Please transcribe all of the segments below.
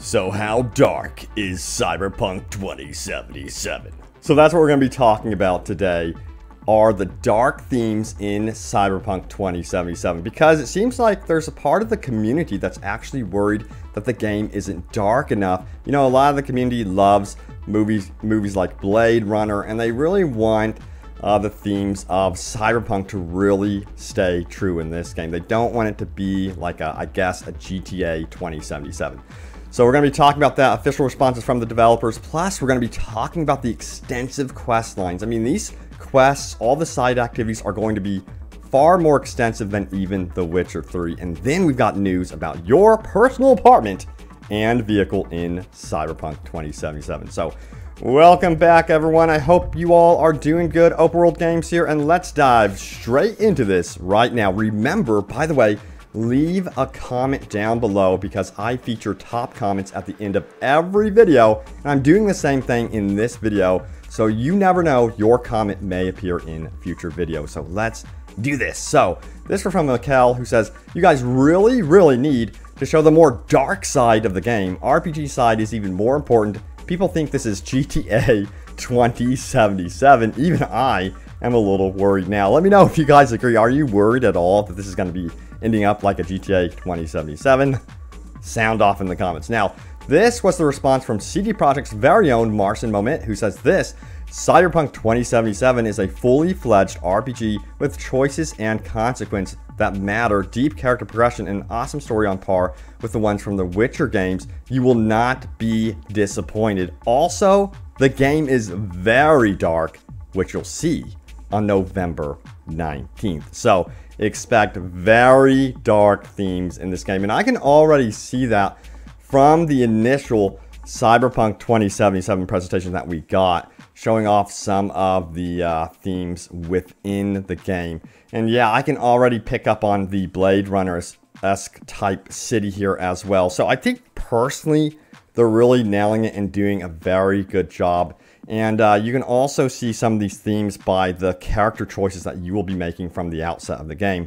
So how dark is Cyberpunk 2077? So that's what we're going to be talking about today, are the dark themes in Cyberpunk 2077. Because it seems like there's a part of the community that's actually worried that the game isn't dark enough. You know, a lot of the community loves movies like Blade Runner, and they really want the themes of Cyberpunk to really stay true in this game. They don't want it to be like I guess a GTA 2077. So we're going to be talking about that, official responses from the developers, plus we're going to be talking about the extensive quest lines. I mean, these quests, all the side activities are going to be far more extensive than even The Witcher 3. And then we've got news about your personal apartment and vehicle in Cyberpunk 2077. So welcome back, everyone. I hope you all are doing good. Open World Games here, and let's dive straight into this right now. Remember, by the way, leave a comment down below because I feature top comments at the end of every video, and I'm doing the same thing in this video, so you never know, your comment may appear in future videos. So let's do this. So this is from Mikkel, who says, you guys really need to show the more dark side of the game. RPG side is even more important. People think this is GTA 2077. Even I am a little worried now. Let me know if you guys agree. Are you worried at all that this is going to be ending up like a GTA 2077? Sound off in the comments. Now, this was the response from CD Projekt's very own Marcin Moment, who says this: Cyberpunk 2077 is a fully fledged RPG with choices and consequence that matter, deep character progression, and an awesome story on par with the ones from the Witcher games. You will not be disappointed. Also, the game is very dark, which you'll see on November 19th. So expect very dark themes in this game, and I can already see that from the initial Cyberpunk 2077 presentation that we got, showing off some of the themes within the game. And yeah, I can already pick up on the Blade Runner-esque type city here as well. So I think personally they're really nailing it and doing a very good job. And you can also see some of these themes by the character choices that you will be making from the outset of the game.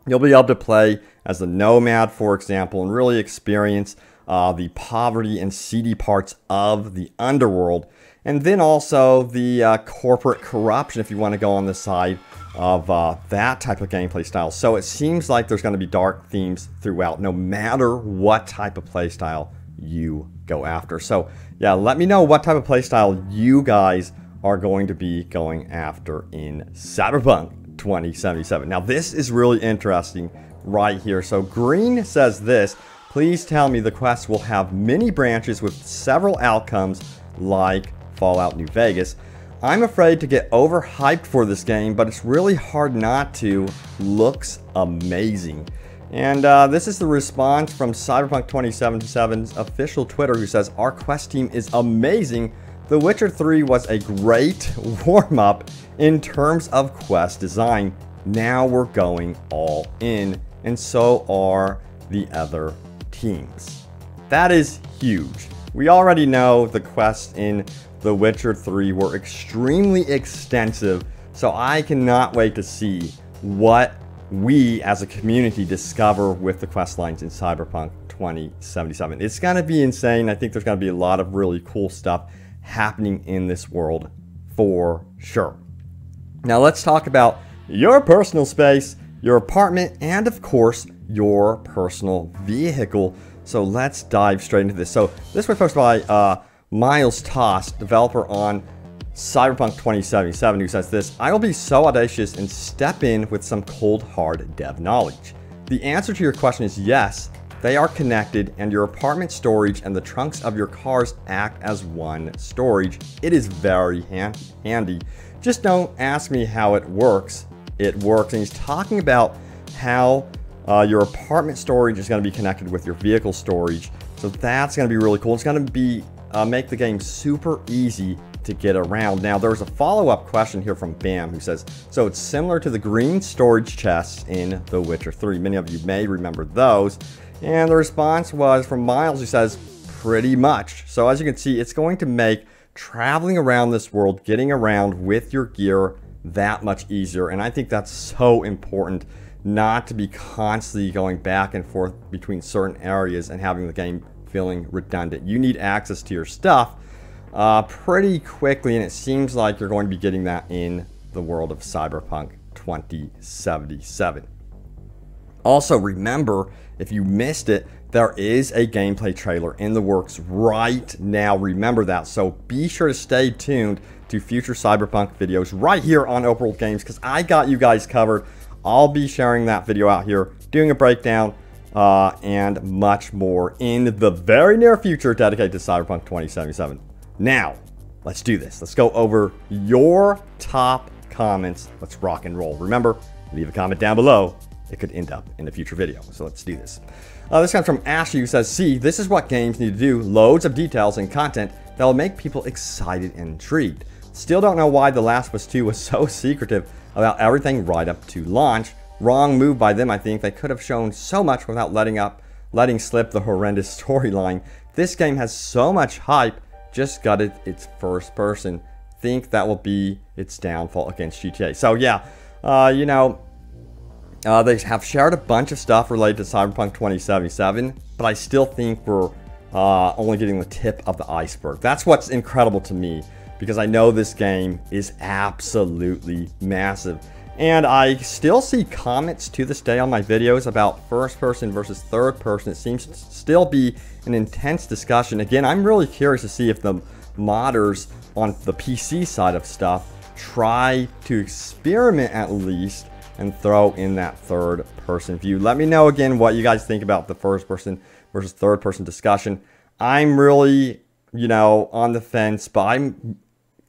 You'll be able to play as a nomad, for example, and really experience the poverty and seedy parts of the underworld. And then also the corporate corruption, if you want to go on the side of that type of gameplay style. So it seems like there's going to be dark themes throughout, no matter what type of play style you go after. So yeah, let me know what type of playstyle you guys are going to be going after in Cyberpunk 2077. Now this is really interesting right here. So Green says this: please tell me the quest will have many branches with several outcomes like Fallout New Vegas. I'm afraid to get overhyped for this game, but it's really hard not to. Looks amazing. And this is the response from Cyberpunk 2077's official Twitter, who says, our quest team is amazing. The Witcher 3 was a great warm-up in terms of quest design. Now we're going all in, and so are the other teams. That is huge. We already know the quests in The Witcher 3 were extremely extensive, so I cannot wait to see what we as a community discover with the quest lines in Cyberpunk 2077. It's going to be insane. I think there's going to be a lot of really cool stuff happening in this world for sure. Now let's talk about your personal space, your apartment, and of course your personal vehicle. So let's dive straight into this. So this was posted by Miles Toss, developer on Cyberpunk 2077, who says this: I will be so audacious and step in with some cold hard dev knowledge. The answer to your question is yes, they are connected, and your apartment storage and the trunks of your cars act as one storage. It is very handy. Just don't ask me how it works. It works. And he's talking about how your apartment storage is going to be connected with your vehicle storage. So that's going to be really cool. It's going to be make the game super easy to get around. Now there's a follow-up question here from Bam, who says, so it's similar to the green storage chests in The Witcher 3. Many of you may remember those. And the response was from Miles, who says, pretty much. So as you can see, it's going to make traveling around this world, getting around with your gear, that much easier. And I think that's so important, not to be constantly going back and forth between certain areas and having the game feeling redundant. You need access to your stuff pretty quickly, and it seems like you're going to be getting that in the world of Cyberpunk 2077. Also, remember, if you missed it, there is a gameplay trailer in the works right now. Remember that. So be sure to stay tuned to future Cyberpunk videos right here on Open World Games, because I got you guys covered. I'll be sharing that video out here, doing a breakdown, and much more in the very near future dedicated to Cyberpunk 2077. Now, let's do this. Let's go over your top comments. Let's rock and roll. Remember, leave a comment down below. It could end up in a future video. So let's do this. This comes from Ashley, who says, see, this is what games need to do. Loads of details and content that will make people excited and intrigued. Still don't know why The Last of Us 2 was so secretive about everything right up to launch. Wrong move by them, I think. They could have shown so much without letting slip the horrendous storyline. This game has so much hype. Just gutted its first person. Think that will be its downfall against GTA. So yeah, you know, they have shared a bunch of stuff related to Cyberpunk 2077, but I still think we're only getting the tip of the iceberg. That's what's incredible to me, because I know this game is absolutely massive. And I still see comments to this day on my videos about first person versus third person. It seems to still be an intense discussion. Again, I'm really curious to see if the modders on the PC side of stuff try to experiment at least and throw in that third person view. Let me know again what you guys think about the first person versus third person discussion. I'm really, you know, on the fence, but I'm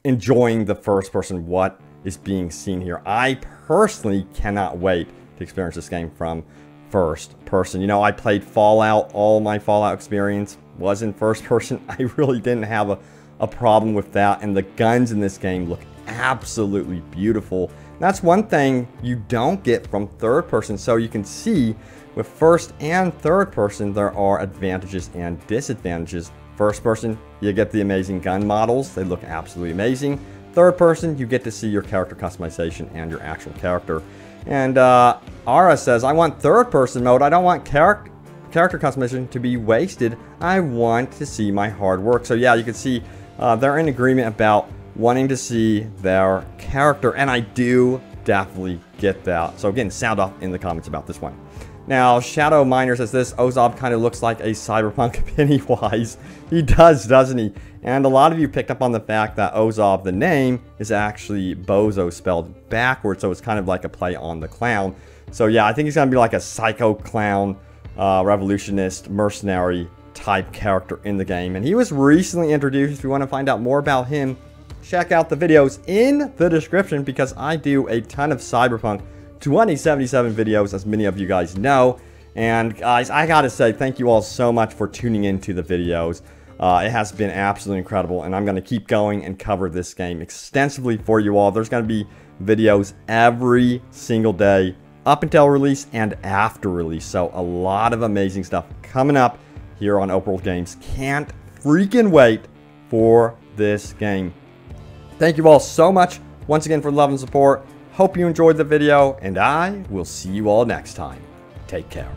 enjoying the first person, what is being seen here. I personally cannot wait to experience this game from first person. You know, I played Fallout. All my Fallout experience was in first person. I really didn't have a problem with that, and the guns in this game look absolutely beautiful. That's one thing you don't get from third person. So you can see with first and third person, there are advantages and disadvantages. First person, you get the amazing gun models. They look absolutely amazing. Third person, you get to see your character customization and your actual character. And Ara says, I want third person mode. I don't want character customization to be wasted. I want to see my hard work. So yeah, you can see they're in agreement about wanting to see their character, and I do definitely get that. So again, sound off in the comments about this one. Now, Shadow Miner says this, Ozob kind of looks like a Cyberpunk Pennywise. He does, doesn't he? And a lot of you picked up on the fact that Ozob, the name, is actually Bozo spelled backwards, so it's kind of like a play on the clown. So yeah, I think he's going to be like a psycho clown, revolutionist, mercenary type character in the game. And he was recently introduced. If you want to find out more about him, check out the videos in the description, because I do a ton of Cyberpunk 2077 videos, as many of you guys know. And guys, I gotta say thank you all so much for tuning into the videos. It has been absolutely incredible, and I'm gonna keep going and cover this game extensively for you all. There's gonna be videos every single day up until release and after release, so a lot of amazing stuff coming up here on Open World Games. Can't freaking wait for this game. Thank you all so much once again for the love and support. Hope you enjoyed the video, and I will see you all next time. Take care.